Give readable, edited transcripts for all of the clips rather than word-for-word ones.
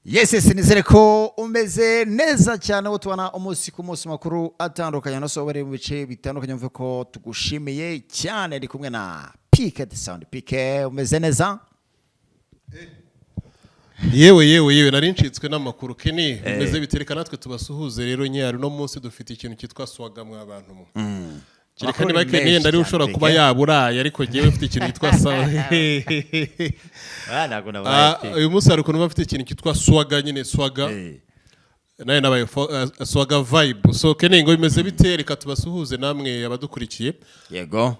Yes, nizere ko umeze neza cyane wo tubana umunsi ku munsi makuru atandukanye no sobere mu bice bitandukanye mvuye ko tugushimiye cyane ndi kumwe na Pike the Sound. Pike umeze neza? Yewe nari ncitswe n'amakuru keni umeze bitereka natwe tubasuhuze rero nyari no munsi dufite ikintu cyitwa swagamwe abantu mu Kireka niba keni ndari ushobora kuba yaburaye ariko ngewe mfite ikintu cyitwa uyu munsi hari ukuntu bafite ikintu cyitwa swaga nyine swaga naye nabaye swaga vibe so keni ngo bimeze bite reka tubasuhuze namwe abadukurikiye yego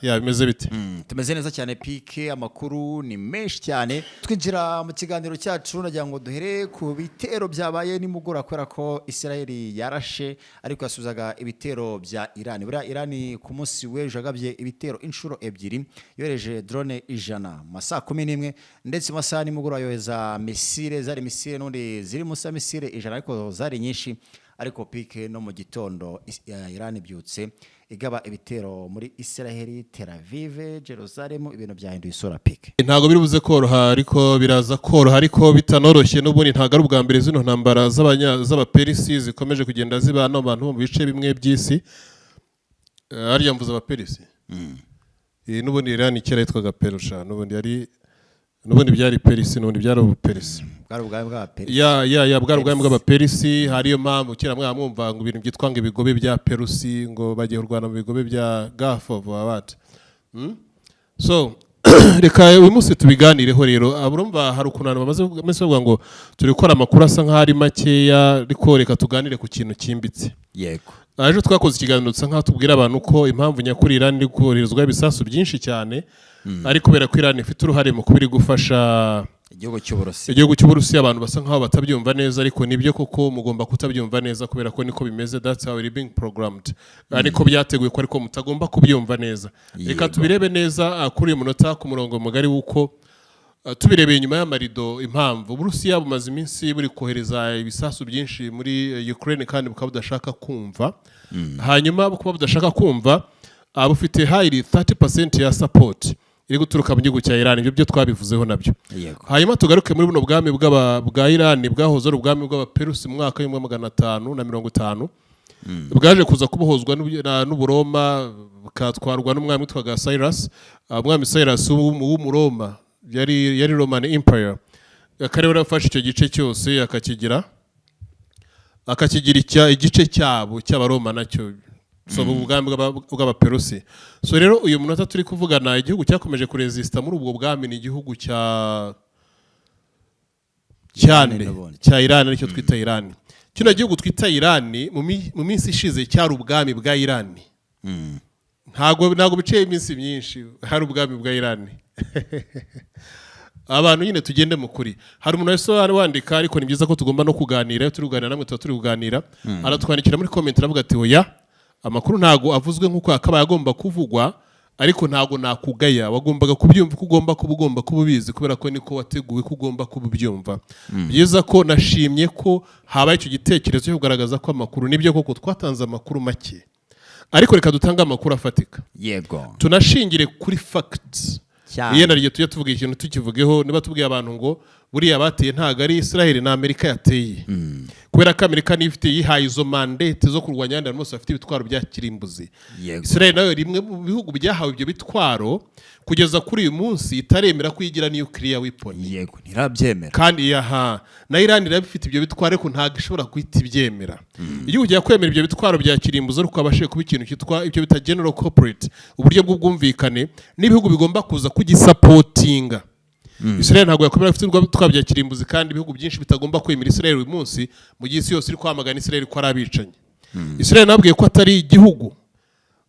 bimeze bite tumeze neza cyane Pike amakuru ni menshi cyane twinjira mu kiganiro cyacu nagira ngo duhere ku bitero byabaye nimugora kwera ko Israel yarashe ariko yasuzaga ibitero bya Iran bura Iran ku munsi w'ejo agabye ibitero inshuro ebyiri yoreje drone 100 masa 11 ndetse masa nimugora yoheza misile zari misile none ziri musa misile 100 ariko zari nyinshi ariko Pike no mu gitondo Iran byutse igaba ibitero muri Israel, Tel Aviv, Jerusalem ibintu byahinduye isura Pike. Ntago biri buze koroha ariko biraza koroha ariko bitanoroshye n'ubundi ntago ari ubwa mbere zino ntambara z'abaperisi zikomeje kugenda zibana abantu mu bice bimwe by'isi. Ari yamvuza abaperisi. N'ubundi Iran kera yitwaga Perusha n'ubundi byari Perisi n'ubundi byari ubuperisi. Bwari bwa Perisi. Bwari bw'abaperisi hariyo mpamvu kera mwamwumva ngo ibintu byitwa ngo ibigobe bya Perusi ngo bagiye kurwana mu bigobe bya Gulf of Abat. So reka uyu munsi tubiganireho rero aburumva hari ukuntu bamaze bavuga ngo turi gukora amakuru asa nk'ari makeya ariko reka tuganire ku kintu kimbitse. Yego. Aje twakoze ikiganiro dusa nk'aho tubwira abantu ko impamvu nyakuri Iran iri koherezwa ibisasu byinshi cyane ariko kubera ko Iran ifite uruhare mu kubiri gufasha igihugu cy'Uburusiya abantu basa nkaho batabyumva neza ariko nibyo koko mugomba kutabyumva neza kubera ko niko bimeze that's how it being programmed ariko byateguye ko ariko mutagomba kubyumva neza reka tubirebe neza kuri uyu munota ku murongo mugari wuko tubirebeye inyuma y'amarido impamvu Uburusiya bumaze iminsi buri kohereza ibisasu byinshi muri Ukraine kandi bukaba budashaka kumva hanyuma bukaba budashaka kumva bufite high 30% ya support iri guturuka mu gihugu cya Iran ibyo byo twabivuzeho nabyo hanyuma tugaruke muri buno bwami bwa Iran bwahoze ari ubwami bw'abaperusi mu mwaka wa 550 bwaje kuza kubohozwa n'Uburoma bukatwarwa n'umwami witwaga Cyrus umwami Cyrus w'Umuroma yari Roman Empire akareba rafashe icyo gice cyose akakigira igice cyabo cy'Abaroma nacyo so ubwami bw'abaperusi so rero uyu munota turi kuvugana igihugu cyakomeje kuresista muri ubwo bwami ni igihugu cya Iran aricyo twita Iran kino gihugu twita Iran mu minsi ishize cyari ubwami bwa Iran ntago biciye iminsi myinshi hari ubwami bwa Iran abantu nyine tugende mu kuri hari umuntu wese wandika ariko ni byiza ko tugomba no kuganira turi kuganira namwe turi kuganira aratwandikira muri comment aravuga ati oya amakuru ntago avuzwe nkuko akabaye agomba kuvugwa ariko ntago nakugaya wagombaga kubyumva ko ugomba kububizi kubera ko niko wateguwe ko ugomba kubyumva byiza ko nashimye ko habaye icyo gitekerezo cyo kugaragaza ko amakuru nibyo koko twatanze amakuru make ariko reka dutanga amakuru afatika yego tunashingire kuri facts yenda ryo tujye tuvuga ikintu tukivugeho niba tubwiye abantu ngo buriya bateye ntago ari Israel na Amerika yateye kubera ko Amerika nifite yihaye izo mandate zo kurwanya abandi bose bafite ibitwaro bya kirimbuzi Israel nayo rimwe mu bihugu byahawe ibyo bitwaro kugeza kuri uyu munsi itaremera kwigira nuclear weapon yego ntirabyemera kandi na Iran irabifite ibyo bitwaro ariko ntago ishobora kwita ibyemera igihugu cya kwemera ibyo bitwaro bya kirimbuzi ariko abashe kuba ikintu cyitwa ibyo bita general corporate uburyo bw'ubwumvikane n'ibihugu bigomba kuza kugisupportinga Israel ntago yakomera afite ubwo bya kirimbuzi kandi ibihugu byinshi bitagomba kwemera Israel uyu munsi mu gihe yose iri kwamagana Israel ko arabicanye Israel nabwiye ko atari igihugu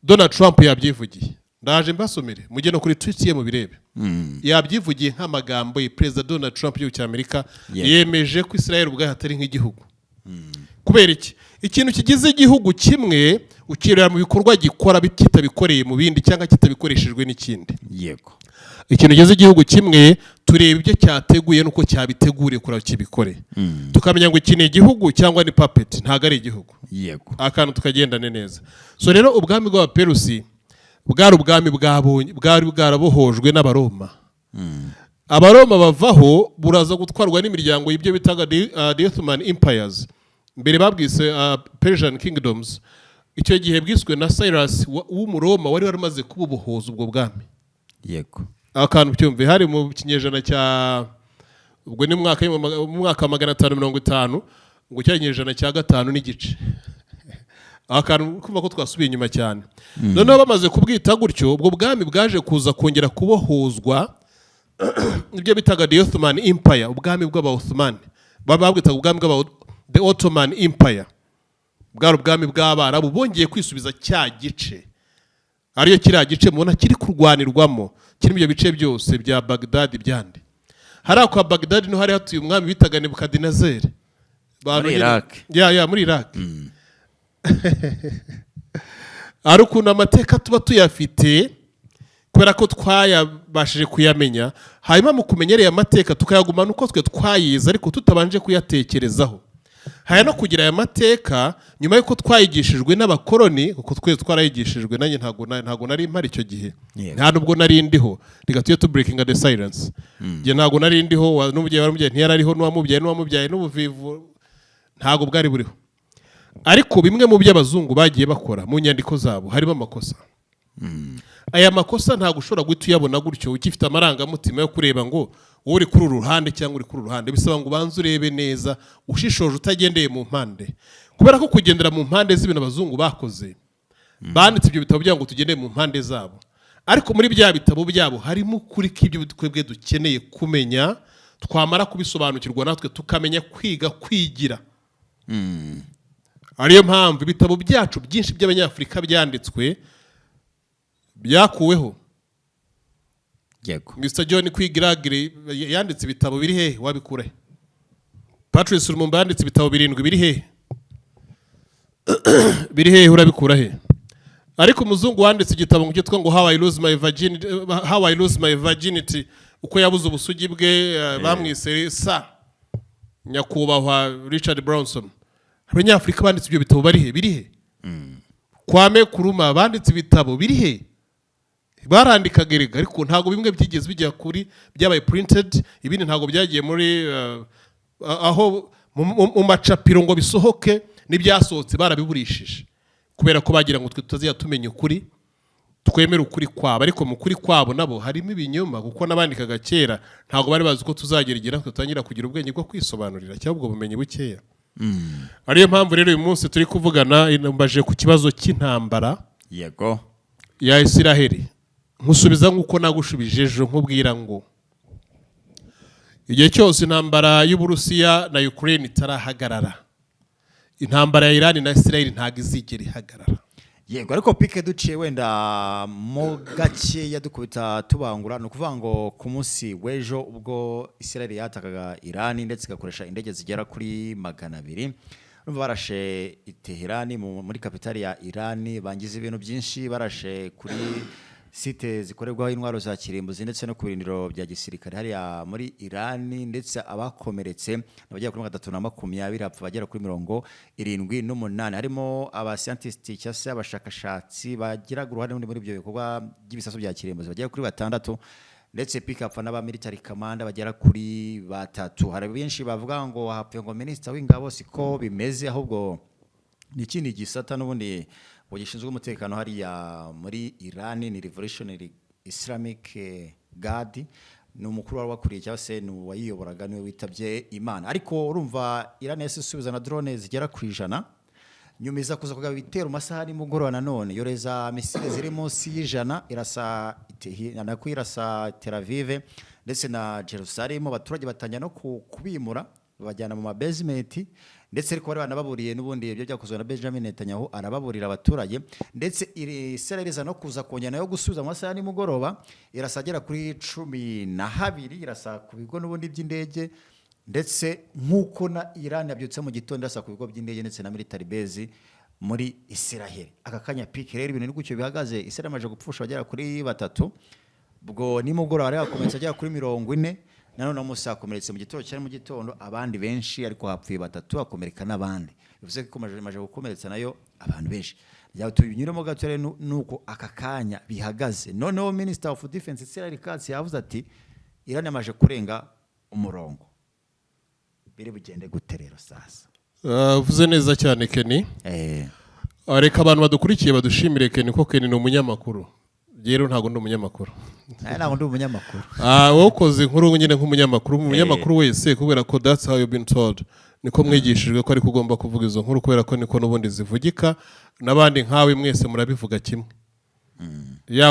Donald Trump yabyivugiye ndaje mbasomere mujye no kuri tweet ye mu birebe yabyivugiye nk'amagambo ye President Donald Trump y'u Amerika yemeje ko Israel ubwayo atari nk'igihugu kubera ikintu kigize igihugu kimwe ukirera mu bikorwa gikora kitabikoreye mu bindi cyangwa kitabikoreshejwe n'ikindi yego ikintu geze igihugu kimwe tureba ibyo cyateguye nuko cyabiteguriye kura kibikore tukamenya ngo iki ni igihugu cyangwa ni puppet ntago ari igihugu yego akantu tukagendane neza so rero ubwami bw'abaperusi bwari ubwami bwari bwarabohojwe n'Abaroma abaroma bavaho buraza gutwarwa n'imiryango y'ibyo bitaga the Ottoman Empires. Mbere babwise Persian Kingdoms. Icyo gihe bwiswe na Cyrus w'umuroma wari waramaze kububohoza ubwo bwami. Yego. Akantu byumve hari mu kinyejana cya ubwo ni mwaka 550 ngo cyakinyejana cya 5 n'igice. Akantu kumva ko twasubiye inyuma cyane. Noneho bamaze kubwita gutyo ubwo bwami bwaje kuza kongera kubohozwa ibyo bitaga the Ottoman Empire, ubwami bw'aba-Ottoman. Babwitaga ubwami the Ottoman Empire. Bwari ubwami bw'Abarabu bongeye kwisubiza cya gice. Ariyo kiriya gice mubona kiri kurwanirwamo, kirimo ibyo bice byose bya Baghdad byande. Hari akwa Baghdad no hari hatuye umwami bitaga Nebukadinezar. Muri Iraq. Muri Iraq. Ari ukuntu amateka tuba tuyafite kubera ko twayabashije kuyamenya, hanyuma mu kumenyereye amateka tukayagumana uko twe twayize ariko tutabanje kuyatekerezaho. Haya no kugira aya mateka nyuma yuko twayigishijwe n'abakoloni, kuko twe twarayigishijwe nanjye ntago nari impari icyo gihe. Nta nubwo nari ndiho. Rigatuye to breaking the silence. Je ntago nari ndiho, n'umubyeyi warumubyeyi ntiyarariho, n'uwamubyaye n'ubuvivu ntago bwari buriho. Ariko bimwe mu by'abazungu bagiye bakora mu nyandiko zabo harimo amakosa. Aya makosa ntago ushobora guhita uyabona gutyo ukifite amarangamutima yo kureba ngo wowe uri kuri ruhande cyangwa uri kuri ruhande. Bisaba ngo ubanze urebe neza ushishoje utagendeye mu mpande, kubera ko kugendera mu mpande z'ibintu abazungu bakoze banditse ibyo bitabo byabo ngo tugendeye mu mpande zabo, ariko muri bya bitabo byabo harimo kuri k'ibyo twebwe dukeneye kumenya, twamara kubisobanukirwa natwe tukamenya kwigira. Ariyo mpamvu ibitabo byacu byinshi by'Abanyafrika byanditswe byakuweho. Yego. Mr. John Kwigiragire yanditse ibitabo biri hehe wabikura he? Patrice Lumumba yanditse ibitabo 7 biri hehe? Biri hehe urabikura he? Ariko umuzungu wanditse igitabo cyitwa ngo How I Lose My Virginity, uko yabuze ubusugi bwe, bamwise sa nyakubahwa Richard Branson. Abanyafrika banditse ibyo bitabo biri he? Kwame Nkrumah banditse ibitabo biri he? Barandikaga erega ariko ntago bimwe byigeze bijya kuri byabaye printed, ibindi ntago byagiye muri aho mu macapiro ngo bisohoke, n'ibyasohotse barabiburishije kubera ko bagira ngo twe tutaziya tumenya ukuri, twemera ukuri kwabo. Ariko mu kuri kwabo nabo harimo ibinyoma, kuko nabandikaga kera ntago bari bazi ko tuzagera igira tutangira kugira ubwenge bwo kwisobanurira cyangwa ubwo bumenyi bukeya. Ariyo mpamvu rero uyu munsi turi kuvugana mbaje ku kibazo cy'intambara. Yego. Ya Isiraheli. Nkusubiza nkuko nagushubije ejo nkubwira ngo igihe cyose intambara y'Uburusiya na Ukraine itarahagarara, intambara ya Iran na Israel ntago izigera ihagarara. Yego, ariko pike duciye wenda mo gake yadukubita tubangura, no kuvuga ngo ku munsi w'ejo ubwo Israel yatakaga Iran ndetse igakoresha indege zigera kuri 200, urumva barashe Teherani muri kapitali ya Iran, bangize ibintu byinshi, barashe kuri site zikorerwaho intwaro za kirimbuzi ndetse no ku birindiro bya gisirikare hariya muri Iran, ndetse abakomeretse nabagera kuri 320 hapfa bagera kuri 78, harimo aba scientists cyangwa se abashakashatsi bagira uruhare muri ibyo bikorwa by'ibisasu bya kirimbuzi bagera kuri 6, ndetse pikapfa n'aba military commander bagera kuri 3. Hari benshi bavuga ngo hapfuye ngo minister w'ingabo, siko bimeze, ahubwo ni ikindi gisata n'ubundi gishinzwe umutekano hariya muri Iran, ni Revolutionary Islamic Guard, ni umukuru wari wakuriye cyangwa se ni wayiyoboraga, niwe witabye Imana. Ariko urumva Iran yasubiza na drone zigera ku 100, nyuma iza kuza kugaba ibitero masaha nimugoroba, nanone yoreza misile ziri munsi y'100 irasa Tel Aviv ndetse na Jerusalem. Abaturage batanya no kubimura bajyana mu mabasement, ndetse ariko bari banababuriye n'ubundi ibyo byakozwe na Benjamin Netanyahu, arababurira abaturage. Ndetse Israel iza no kuza kongera yo gusubiza mu masaha nimugoroba, irasagera kuri 12, irasa ku bigo n'ubundi by'indege, ndetse nkuko na Iran yabyutse mu gitondo irasa ku bigo by'indege ndetse na military base muri Israel. Aka kanya pike rero ibintu n'igucyo bihagaze, Israel amaje gupfusha bagera kuri 3, ubwo nimugoroba ari akomeza agera kuri 40, nanone Musa akomeretse mu gitondo cyane mu gitondo, abandi benshi, ariko hapfuye 3 akomereka n'abandi, bivuze ko maje gukomeretsa nayo abantu benshi. Yaho tubinyuremo gato rero nuko aka kanya bihagaze. Noneho Minister of Defense Israel Katz yavuze ati Iran yamaje kurenga umurongo, biri bugende gute rero sasa? Uvuze neza cyane Kenny. Reka abantu badukurikiye badushimire Kenny, ko Kenny ni umunyamakuru. Rero ntago ndi umunyamakuru. Ntago ndi umunyamakuru. Wokoze inkuru nyine nk'umunyamakuru. Umunyamakuru wese kubera ko that's how you've been told. Niko mwigishijwe ko ari kugomba kuvuga izo nkuru, kubera ko niko n'ubundi zivugika, nabandi nkawe mwese murabivuga kimwe.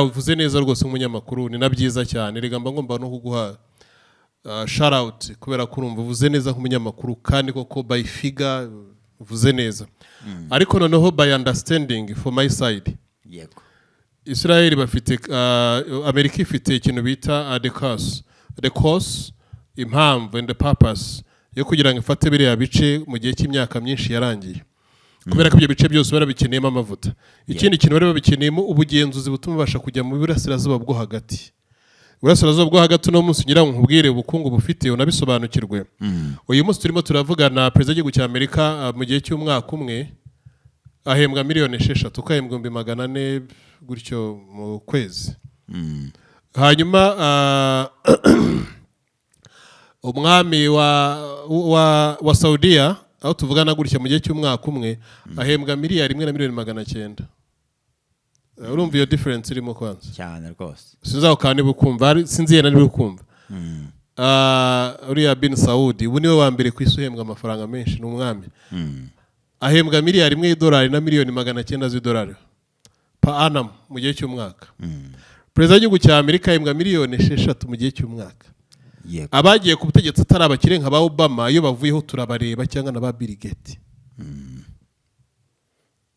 Uvuze neza rwose nk'umunyamakuru, ni nabyiza cyane. Rigamba ngomba no kuguha shout out kubera ko urumva uvuze neza nk'umunyamakuru, kandi koko by figure uvuze neza. Ariko noneho by understanding for my side. Yego. Israel bafite Amerika ifite ikintu bita the cause, impamvu and the purpose yo kugira ngo ifate biriya bice mu gihe cy'imyaka myinshi yarangiye. Kubera ko ibyo bice byose barabikeneyemo amavuta. Ikindi kintu bari babikeneyemo ubugenzuzi butuma basha kujya mu burasirazuba bwo hagati. Burasirazuba bwo hagati no munsi ngira ngo nkubwire ubukungu bufite unabisobanukirwe. Uyu munsi turimo turavugana perezida w'igihugu cya Amerika mu gihe cy'umwaka umwe ahembwa miliyoni 6, ukahembwa 400 gutyo mu kwezi. Hanyuma umwami wa Saudiya aho tuvugana gutya mu gihe cy'umwaka umwe ahembwa miliyari 1 na miliyoni 900. Urumva iyo difference irimo kwanza cyane rwose. Sinzaho kandi bukumva, sinziye na nibukumva. Uriya bin Saudi ubu niwe wa mbere ku isi uhembwa amafaranga menshi, ni umwami. Ahembwa miliyari 1 dolari na miliyoni 900 z'idolari pa annum mu gihe cy'umwaka. Perezida w'igihugu cya Amerika ahembwa miliyoni 6 mu gihe cy'umwaka. Abagiye ku butegetsi atari abakire nka ba Obama, iyo bavuyeho turabareba, cyangwa na ba Bill Gates.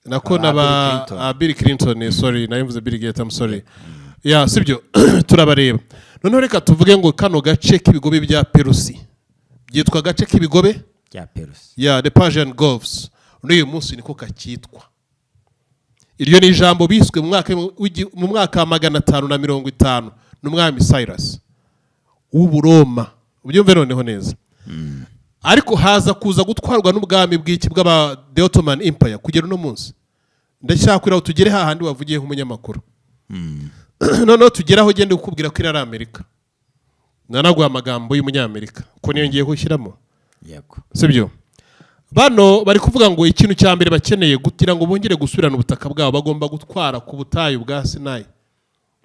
Nako na ba Bill Clinton, sorry nayivuze Bill Gates, I'm sorry. Sibyo turabareba. Noneho reka tuvuge ngo kano gace k'ibigobe bya Perusi byitwa gace k'ibigobe bya Perusi. The Persian Gulfs. N'uyu munsi niko kakitwa. Iryo ni ijambo biswe mu mwaka 550 n'umwami Cyrus w'Uburoma. Ubyumve noneho neza. Ariko haza kuza gutwarwa n'ubwami bw'iki bw'aba The Ottoman Empire kugera no munsi. Ndacyakura tugere hahandi wavugiye nk'umunyamakuru. Noneho tugeraho gende ukubwira ko ari Amerika. Nanagwa amagambo y'umunyamerika ko niyo ngiye gushyiramo. Yego. Sibyo. Bano bari kuvuga ngo ikintu cya mbere bakeneye gutira ngo bongere gusubirana ubutaka bwabo, bagomba gutwara ku butayu bwa Sinai.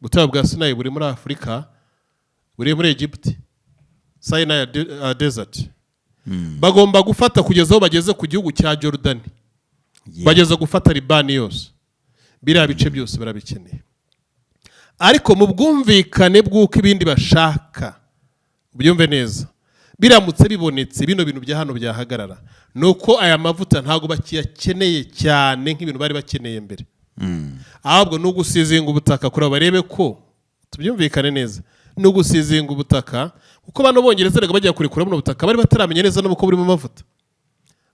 Butayu bwa Sinai buri muri Afrika, buri muri Egypt, Sinai desert. Bagomba gufata kugeza aho bageze ku gihugu cya Jordan. Bageza gufata Libani yose. Biriya bice byose barabikeneye. Ariko mu bwumvikane bw'uko ibindi bashaka, ubyumve neza, biramutse bibonetse bino bintu bya hano byahagarara, nuko aya mavuta ntago bakiyakeneye cyane nk'ibintu bari bakeneye mbere. Ahubwo no gusizinga ubutaka kuri barebe ko tubyumvikane neza, no gusizinga ubutaka kuko bano bongereza rega bajya kurekura mu butaka bari bataramenya neza no ko buri mu mavuta.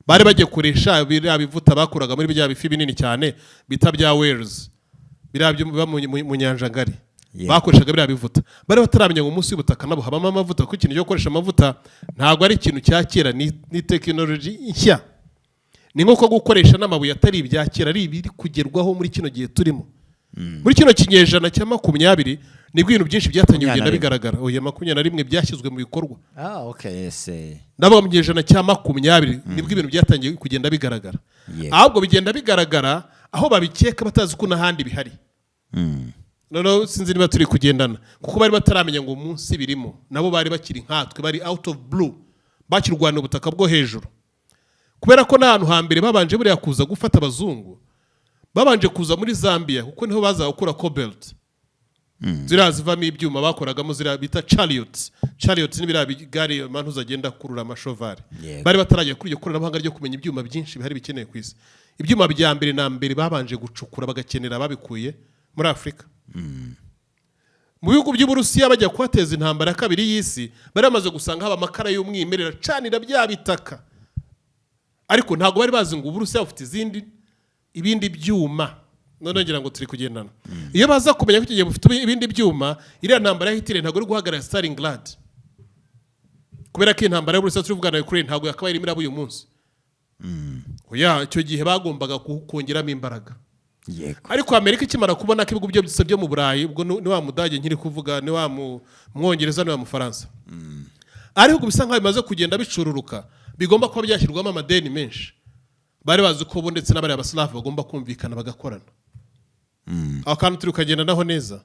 Bari bagiye kuresha bivuta bakuraga muri bya bifi binini cyane bita bya Wales, birabyo mu nyanja ngari. Bakoreshaga biriya bivuta, bari bataramenya ngo umunsi w'ubutaka nabo habamo amavuta, kuko ikintu cyo gukoresha amavuta ntago ari ikintu cya kera, ni technology nshya. Ni nko gukoresha n'amabuye atari ibya kera, ari ibiri kugerwaho muri kino gihe turimo. Muri kino kinyejana cya 20 nibwo ibintu byinshi byatangiye kugenda bigaragara. Oya 21 byashyizwe mu bikorwa. Okay, yes. Nabo mu kinyejana cya 20 nibwo ibintu byatangiye kugenda bigaragara. Ahubwo bigenda bigaragara aho babikeka batazi ko n'ahandi bihari. No sinzi niba turi kugendana kuko bari bataramenya ngo umunsi birimo, nabo bari bakiri nkatwe, bari out of blue, bakirwana ubutaka bwo hejuru. Kubera ko n'ahantu hambere babanje buriya kuza gufata abazungu, babanje kuza muri Zambia kuko niho baza gukora cobalt. Zira zivamo ibyuma bakoragamo, zira bita chariots ni biriya bigari abantu zagenda kurura amashovari. Bari bataragiye kuri iyo koranabuhanga ryo kumenya ibyuma byinshi bihari bikeneye ku isi. Ibyuma bya mbere na mbere babanje gucukura bagakenera babikuye muri Afrika. Mu bihugu by'Uburusiya bajya kwateza intambara kabiri y'isi, bari bamaze gusanga haba amakara y'umwimerera canira bya bitaka. Ariko ntago bari bazi ngo Uburusiya bufite ibindi byuma. None ngira ngo turi kugendana. Iyo baza kumenya ko kigiye bufite ibindi byuma, iriya ntambara ya Hitler ntago uri guhagarara Stalingrad. Kubera ko intambara y'Uburusiya turi kuvugana kuri ntago yakabaye irimo uyu munsi. Oya, icyo gihe bagombaga kongeramo imbaraga. ariko Amerika ikimara kubona ko ibihugu byose byo mu Burayi ubwo ni wa Mudage nkiri kuvuga ni wa Mwongereza ni wa Mufaransa ariho bisa nkaho bimaze kugenda bicururuka bigomba kuba byashyirwamo amadeni menshi bari bazi ko bo ndetse n'abari abaslav bagomba kumvikana bagakorana aho kandi turi kugenda naho neza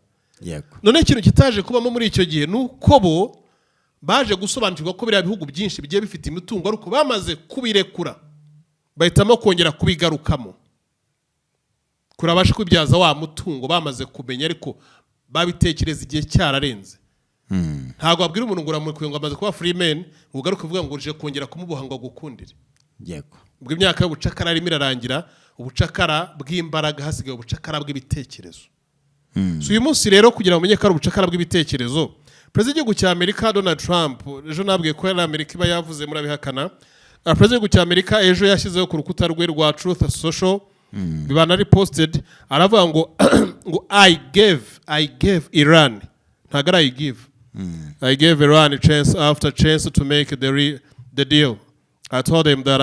none ikintu kitaje kubamo muri icyo gihe nuko bo baje gusobanukirwa ko biriya bihugu byinshi bigiye bifite imitungo ariko bamaze kubirekura bahitamo kongera kubigarukamo kurabasha kwibyaza wa mutungo bamaze kumenya ariko babitekereza igihe cyararenze ntago abwira umuntu ngo uramurikuye ngo amaze kuba free man ugaruka uvuga ngo uje kongera kumuboha ngo agukundire ubwo imyaka y'ubucakara arimo irarangira ubucakara bw'imbaraga hasigaye ubucakara bw'ibitekerezo so uyu munsi rero kugira ngo umenye ko ari ubucakara bw'ibitekerezo perezida w'igihugu cya Amerika Donald Trump ejo nabwiye ko Amerika iba yavuze murabihakana perezida w'igihugu cya Amerika ejo yashyizeho ku rukuta rwe rwa Truth Social bibana reposted aravuga ngo ngo I gave Iran ntagara I gave Iran a chance after chance to make the deal. I told him that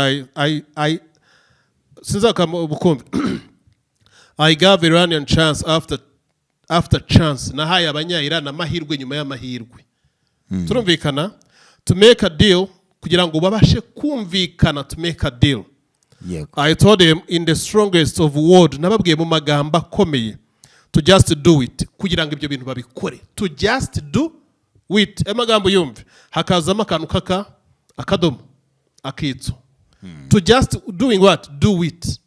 I gave Iranian chance after chance. Nahaye abanya Iran amahirwe nyuma y'amahirwe. Turumvikana to make a deal kugira ngo babashe kumvikana to make a deal. I told him in the strongest of word nababwiye mu magambo akomeye to just do it kugira ngo ibyo bintu babikore to just do it amagambo yumve hakazamo akantu akadomo akitso to just doing what do it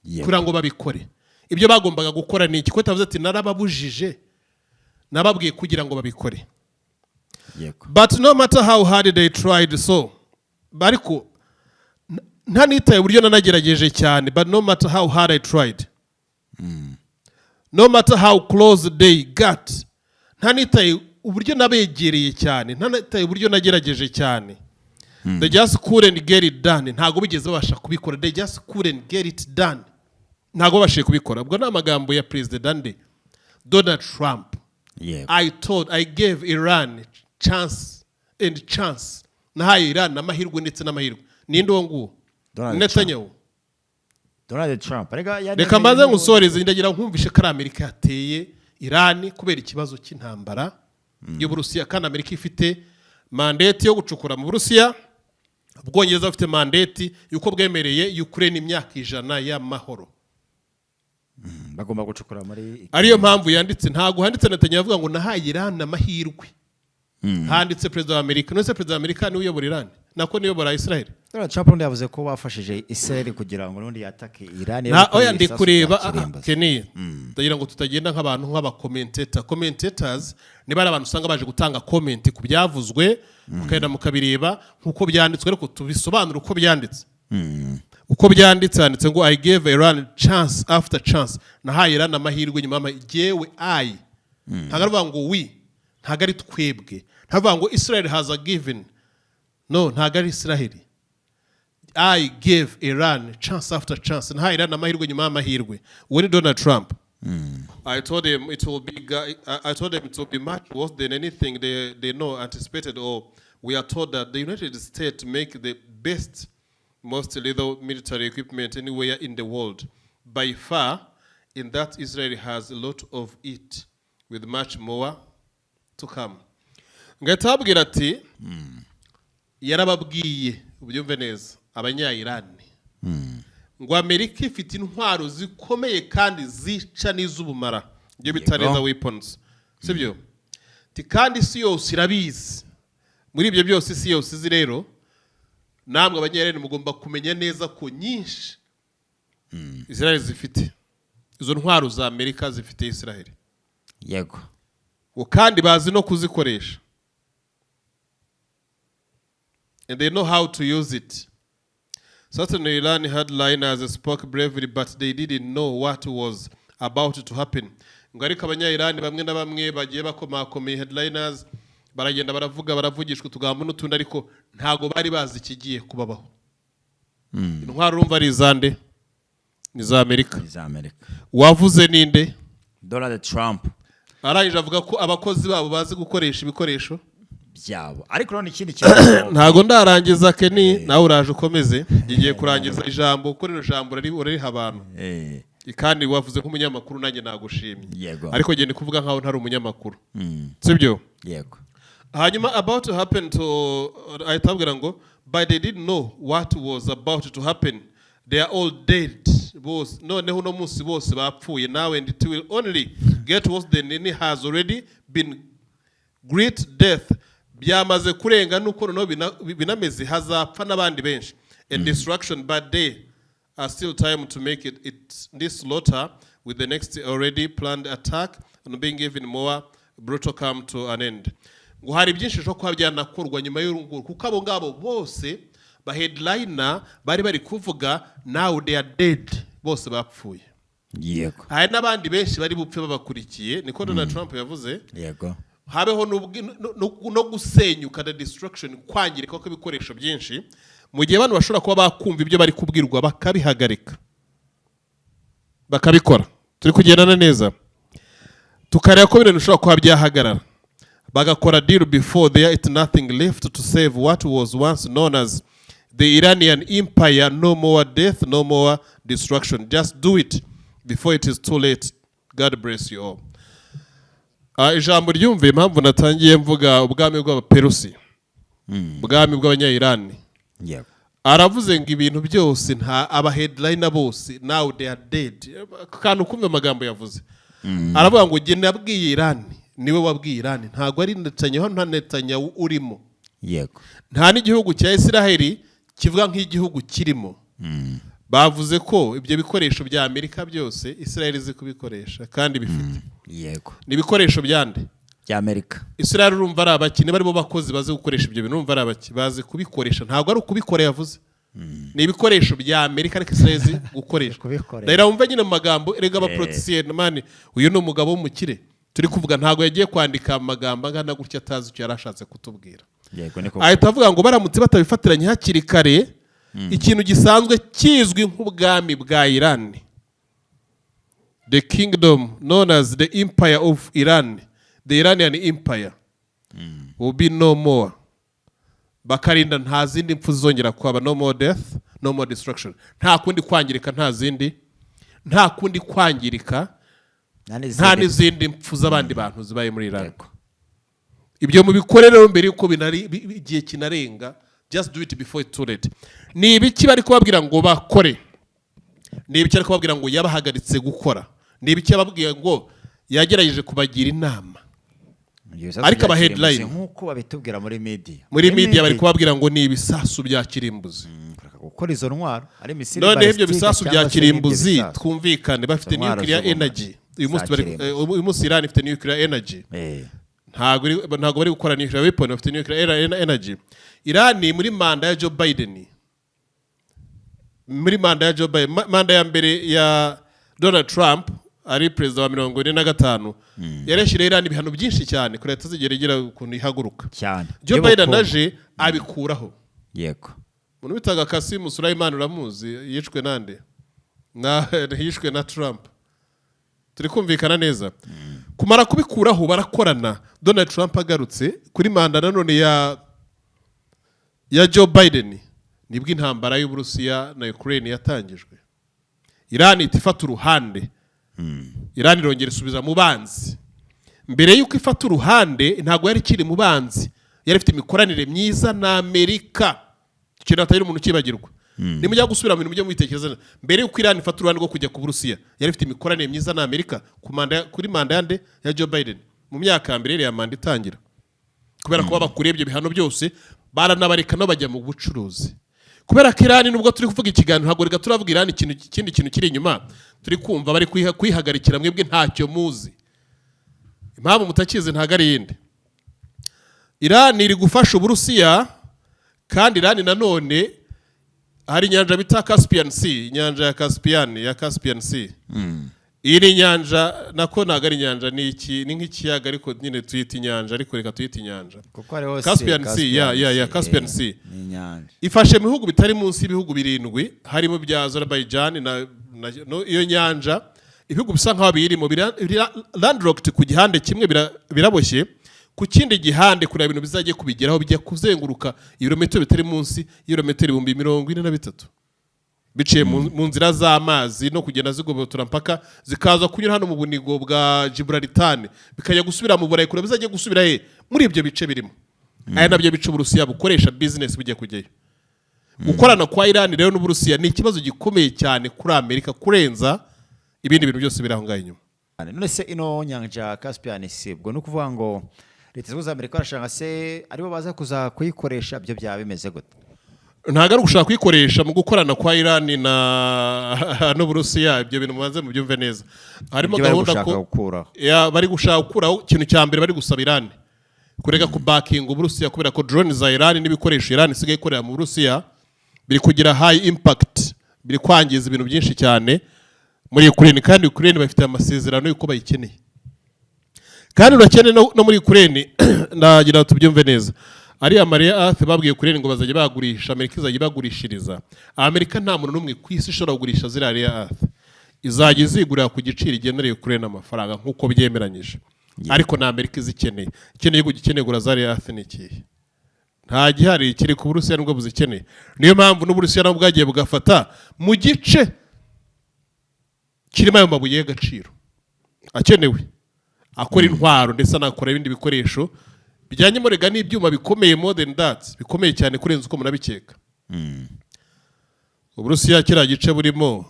kugira ngo babikore ibyo bagombaga gukora ni iki ko tavuze ati narababujije nababwiye kugira ngo babikore but no matter how hard they tried so bariko ntanitaye uburyo nanagerageje cyane but no matter how hard I tried no matter how close they got ntanitaye uburyo nabegereye cyane ntanitaye uburyo nagerageje cyane they just couldn't get it done ntago bigeze babasha kubikora they just couldn't get it done ntago bashiye kubikora ubwo n'amagambo ya president Donald Trump I gave Iran chance nahaye Iran amahirwe ndetse n'amahirwe ninde wo nguwo Netanyahu Donald Trump reka mbanze ngusoreze ndagira nkumvishe ko Amerika yateye Iran kubera ikibazo cy'intambara y'Uburusiya kandi Amerika ifite mandate yo gucukura mu Burusiya Ubwongereza bufite mandate yuko bwemereye Ukraine imyaka 100 y'amahoro bagomba gucukura muri ariyo mpamvu yanditse ntago handitse Netanyahu avuga ngo nahaye Iran amahirwe handitse president wa Amerika nose president wa Amerika ni uyobora Iran nako niyobora Israel Donald Trump yavuze ko bafashije Israel kugira ngo nundi yatake Iran oya ndi kureba Kenya ndagira ngo tutagenda nk'abantu commentators ni bari abantu usanga baje gutanga comment ku byavuzwe mukayenda mukabireba nkuko byanditswe ariko tubisobanura uko byanditse uko byanditse handitse ngo I gave Iran chance after chance nahaye Iran amahirwe nyuma y'amahirwe ntagaruvuga ngo ntagari twebwe ntavuga ngo Israel has a given no ntagari Israel I gave Iran chance after chance nahaye Iran amahirwe nyuma y'amahirwe when Donald Trump I told him it will be much worse than anything they know anticipated or we are told that the United States make the best most lethal military equipment anywhere in the world by far in that Israel has a lot of it with much more to come ngatabwira ati yarababwiye ubyumve neza abanya-Iran ngo Amerika ifite intwaro zikomeye kandi zica n'izubumara byo bitareza weapons sibyo kandi isi yose irabizi muri ibyo byose isi yose izi rero namwe abanya-Iran mugomba kumenya neza ko nyinshi Israel zifite izo ntwaro za Amerika zifite Israel yego kandi bazi no kuzikoresha and they know how to use it. Certainly Iran headliners spoke bravely but they didn't know what was about to happen. Ngarika abanya-Iran bamwe na bamwe bagiye bakomakomeye headliners baragenda baravuga baravugishwa tugambo n'utundi ariko ntago bari bazi ikigiye kubabaho. Intwaro urumva ari izande ni za Amerika. Wavuze ninde? Donald Trump. Arangije avuga ko abakozi babo bazi gukoresha ibikoresho byabo ariko none ikindi kintu ntago ndarangiza Kenny nawe uraje ukomeze igiye kurangiza ijambo kuko rino jambo rari abantu kandi wavuze nk'umunyamakuru nanjye nagushimye Yego. ariko gende kuvuga nkaho ntari umunyamakuru sibyo Yego. hanyuma about to happen to ayitabwira ngo but they didn't know what was about to happen, they are all dead bose noneho uno munsi bose bapfuye now, and it will only get worse than it has already been. Great death byamaze kurenga nuko noneho binameze hazapfa n'abandi benshi, and destruction, but they are still time to make it this slaughter with the next already planned attack and being even more brutal come to an end. Ngo hari byinshi cyo kwa byanakorwa nyuma y'urunguru kuko abo ngabo bose ba headliner bari kuvuga now they are dead, bose bapfuye. Yego. Hari n'abandi benshi bari bupfe babakurikiye niko Donald Trump yavuze. Yego. Habeho no gusenyuka na destruction, kwangirika kw'ibikoresho byinshi mu gihe abantu bashobora kuba bakumva ibyo bari kubwirwa bakabihagarika bakabikora. Turi kugendana neza tukareba ko ibintu bishobora kuba byahagarara bagakora deal before there is nothing left to save what was once known as the Iranian Empire. No more death, no more destruction. Just do it before it is too late. God bless you all. Ijambo ryumve impamvu natangiye mvuga ubwami bw'abaperusi, ubwami bw'abanyayirani. Yego. Aravuze ngo ibintu byose nta aba headliner bose now they are dead. Kantu kumwe amagambo yavuze. Aravuga ngo jye nabwiye Irani, niwe wabwiye Irani, ntago ari Netanyahu, nta Netanyahu urimo. Yego. Nta n'igihugu cya Israel kivuga nk'igihugu kirimo. Bavuze ko ibyo bikoresho bya Amerika byose Israel izi kubikoresha kandi bifite. Yego. Ni ibikoresho byande bya Amerika. Israel urumva ari abakini barimo bakozi bazi gukoresha ibyo bintu, urumva ari abaki bazi kubikoresha, ntago ari ukubikora yavuze. Ni ibikoresho bya Amerika ariko Israel izi gukoresha. Ndaira umva nyine mu magambo erega abaprotestant man, uyu ni umugabo w'umukire turi kuvuga, ntago yagiye kwandika amagambo angana gutya atazi icyo yarashatse kutubwira. Yego. Niko ahita avuga ngo baramutse batabifatiranye hakiri kare ikintu gisanzwe kizwi nk'ubwami bwa Iran, the kingdom known as the empire of Iran, the Iranian empire will be no more. Bakarinda nta zindi mpfu zongera kwaba, no more death, no more destruction. Nta kundi kwangirika, nta kundi kwangirika, nta n'izindi mpfu z'abandi bantu zibaye muri Iran. Ibyo mu bikorero mbere yuko igihe kinarenga, just do it before it's too late. Ni ibiki bari kubabwira ngo bakore, ni ibiki bari kubabwira ngo yabahagaritse gukora, ni ibiki yababwiye ngo yagerageje kubagira inama. Ariko aba headline nkuko babitubwira muri media bari kubabwira ngo ni ibisasu bya kirimbuzi, gukora izo ntwaro ari misiri. None ibyo bisasu bya kirimbuzi twumvikane bafite nuclear energy. Uyu munsi Iran ifite nuclear energy. Ntago bari gukora nuclear weapon, bafite nuclear energy. Iran muri manda ya Joe Biden, manda ya mbere ya Donald Trump ari president wa 45 yarashira Iran ibihano byinshi cyane kuri leta zigeragera ukuntu ihaguruka cyane. Joe Biden naje abikuraho. Yego. Umuntu bitaga Qasim Sulaiman uramuzi, yishwe nande yishwe na Trump. Turi kumvikana neza. Kumara kubikuraho barakorana. Donald Trump agarutse kuri manda nanone ya Joe Biden nibwo intambara y'Uburusiya na Ukraine yatangijwe. Iran itifata uruhande. Iran irongera isubiza mu banzi. Mbere yuko ifata uruhande ntago yari kiri mu banzi, yari ifite imikoranire myiza na Amerika. Ikintu atari umuntu kibagirwa. Nimujya gusubira mu bintu byo mwitekereza, mbere yuko Iran ifata uruhande rwo kujya ku Burusiya yari ifite imikoranire myiza na Amerika kuri manda yande ya Joe Biden mu myaka ya mbere ya manda itangira. Kubera ko bakuriye ibyo bihano byose baranabareka no bajya mu bucuruzi. Kubera ko Iran nubwo turi kuvuga ikiganiro ntago rega turavuga Iran ikindi kintu kiri inyuma, turi kumva bari kwihagarikira mwebwe ntacyo muzi. Impamvu mutakize ntago ari yindi. Iran iri gufasha Uburusiya kandi Iran nanone hari inyanja bita Caspian Sea, inyanja ya Caspian Sea. Iri nyanja nako ntago ari inyanja, ni nk'ikiyaga ariko nyine tuyita inyanja, ariko reka tuyita inyanja. Caspian Sea, ya Caspian Sea. Ifashe mu bihugu bitari munsi y'ibihugu 7 harimo bya Azerbaijan na iyo nyanja. Ibihugu bisa nkaho birimo landlocked ku gihande kimwe biraboshye, ku kindi gihande kuri ibintu bizagiye kubigeraho bijya kuzenguruka ibirometero bitari munsi y'ibirometero 43,000. biciye mu nzira z'amazi no kugenda zigobotora mpaka zikaza kunyura hano mu bunigo bwa Gibraltar bikajya gusubira mu Burayi kure bizajya gusubira muri ibyo bice birimo aya nabyo bice Uburusiya bukoresha business bijya kujyayo. Gukorana kwa Iran rero n'Uburusiya ni ikibazo gikomeye cyane kuri Amerika kurenza ibindi bintu byose biraho ngaho inyuma. None se ino nyanja Caspian sibwo no kuvuga ngo leta z'u Amerika barashaka se aribo baza kuza kuyikoresha byo byaba bimeze gute? Ntago ari gushaka kuyikoresha mu gukorana kwa Iran n'Uburusiya, ibyo bintu mubanze mu byumve neza. Harimo gahunda ko bari gushaka gukuraho ikintu cya mbere bari gusaba Iran kureka ku backing Uburusiya kubera ko drone za Iran n'ibikoresho Iran isigaye ikorera mu Burusiya biri kugira high impact, biri kwangiza ibintu byinshi cyane muri Ukraine, kandi Ukraine bafite amasezerano yuko bayikeneye. Kandi urakeneye no muri Ukraine ndagira tubyumve neza. Ari Maria Earth babwiye Ukraine ngo bazajya bagurisha, Amerika izajya bagurishiriza. Amerika nta muntu n'umwe ku isi ishobora kugurisha zira Maria Earth. Izajya izigurira ku giciro igenereye Ukraine amafaranga nkuko byemeranyije. Ariko na Amerika izikeneye. Ikeneye gukeneye gura za Maria Earth ni ikihe? Nta gihari kiri ku Burusiya nubwo buzikeneye. Niyo mpamvu n'Uburusiya nabwo bwagiye bugafata mu gice kirimo ayo mabuye y'agaciro akenewe akora intwaro ndetse anakora ibindi bikoresho bijyanye morega n'ibyuma bikomeye modern that bikomeye cyane kurenza uko munabikeka. Uburusiya kiriya gice burimo,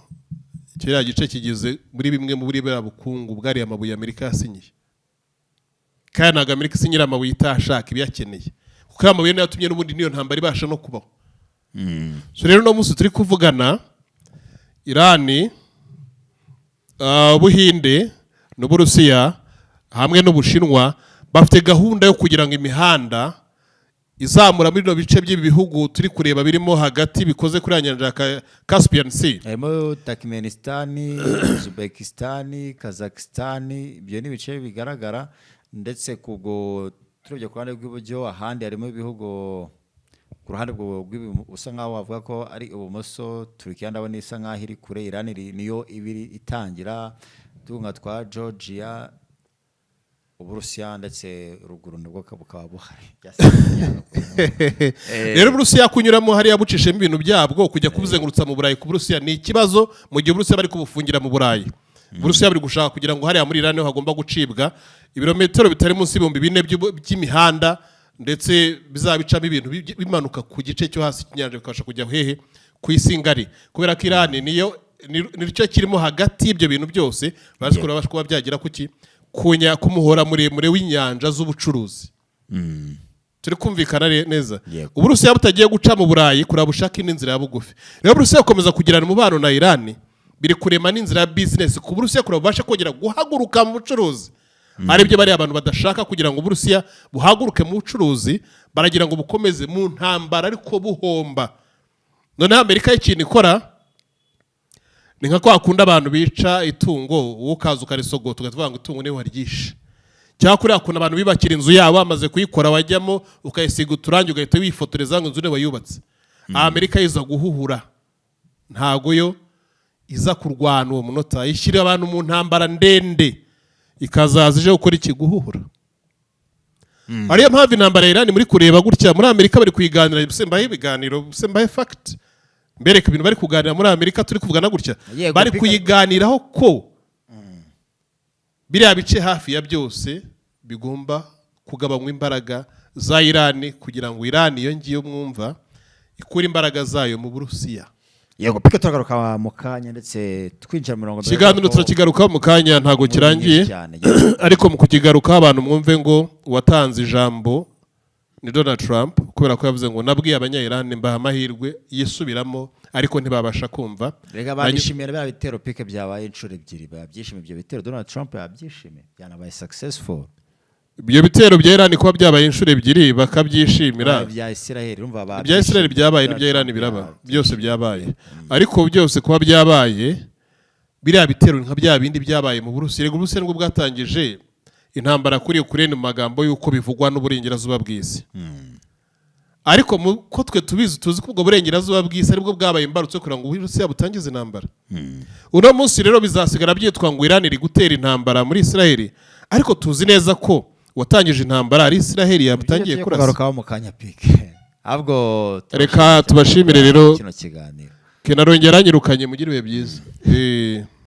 kiriya gice kigize muri bimwe mu buri bukungu bwari amabuye Amerika yasinyiye, kandi ntabwo Amerika isinyira amabuye itashaka ibiyakeneye kuko amabuye niyo yatumye n'ubundi niyo ntambara ibasha no kubaho. So rero no munsi turi kuvugana Irani, Buhinde n'Uburusiya hamwe n'Ubushinwa bafite gahunda yo kugira ngo imihanda izamura muri no bice by'ibi bihugu turi kureba birimo hagati bikoze kuri nyanja ya Caspian Sea. Harimo Turkmenistan, Uzbekistan, Kazakhstan, ibyo ni bice bigaragara, ndetse kubwo turabye ku ruhande rw'iburyo ahandi harimo ibihugu ku ruhande usa nkaho wavuga ko ari ibumoso. Turkiya ndabona isa nkaho iri kure, Iran niyo ibiri itangira, tunga twa Georgia, Uburusiya ndetse ruguru nibwo bukaba buhari. Rero Uburusiya kunyuramo hariya bucishemo ibintu byabwo kujya kubuzengurutsa mu Burayi ku Burusiya ni ikibazo, mu gihe Uburusiya bari kubufungira mu Burayi. Uburusiya bari gushaka kugira ngo hariya muri Iran ho hagomba gucibwa ibirometero bitari munsi y'ibihumbi 4 by'imihanda, ndetse bizabicamo ibintu bimanuka ku gice cyo hasi cy'inyanja bikabasha kujya hehe ku isi ngari, kubera ko Iran nicyo kirimo hagati y'ibyo bintu byose bazi kuba byagira kuki kumuhora muremure w'inyanja z'ubucuruzi. Turi kumvikana neza. Uburusiya butagiye guca mu Burayi kurabushaka inzira ya bugufi. Rero Uburusiya bukomeza kugirana umubano na Iran, biri kurema n'inzira ya business ku Burusiya kurabasha kongera guhaguruka mu bucuruzi. Ari byo bari abantu badashaka kugira ngo Uburusiya buhaguruke mu bucuruzi, baragira ngo bukomeze mu ntambara ariko buhomba. None Amerika y'ikintu ikora ni nka kwa kunda abantu bica itungo ukaza ukarisogota ugatvuga ngo itungo niho haryishe, cyangwa kuri akunda abantu bibakira inzu yabo bamaze kuyikora wajyamo ukayisiga uturangi ugahita wifotoreza ngo inzu niwe yubatse. Amerika iza guhuhura, ntago yo iza kurwana uwo munota, ishyira abantu mu ntambara ndende ikazaza ije gukora iki guhuhura. Ariyo mpamvu intambara ya Iran muri kureba gutya muri Amerika bari kuyiganira, bisembaye ibiganiro, bisembaye fact, mbereka ibintu bari kuganira muri Amerika turi kuvugana gutya, bari kuyiganiraho ko biriya bice hafi ya byose bigomba kugabanywa imbaraga za Iran kugira ngo Iran iyo ngiyo mwumva ikura imbaraga zayo mu Burusiya. Yego pika turagaruka mu kanya, ndetse twinjira mu mirongo kiganiro turakigaruka mu kanya ntago kirangiye, ariko mu kukigaruka abantu mwumve ngo watanze ijambo ni Donald Trump, kubera ko yavuze ngo nabwiye abanya-Iran mbaha amahirwe yisubiramo ariko ntibabasha kumva. Rega barishimiye bya bitero pike byabaye inshuro ebyiri, babyishimiye ibyo bitero. Donald Trump yabyishimiye, byanabaye successful. Ibyo bitero bya Iran kuba byabaye inshuro ebyiri bakabyishimira. Ibya Israel urumva ba ibya Israel byabaye n'ibya Iran biraba, byose byabaye. Ariko byose kuba byabaye biriya bitero nka bya bindi byabaye mu Burusiya. Rego Uburusiya nibwo bwatangije intambara kuri Ukraine mu magambo yuko bivugwa n'uburengerazuba bw'isi. Ariko ko twe tubizi tuzi ko ubwo burengerazuba bw'isi aribwo bwabaye imbarutso kugira ngo Uburusiya butangize intambara. Uno munsi rero bizasigara byitwa ngo Iran iri gutera intambara muri Israel, ariko tuzi neza ko watangije intambara ari Israel yabutangiye kurasa. Kugaruka mu kanya pike. Ahubwo reka tubashimire rero kenarongera nyirukanye mugire ibihe byiza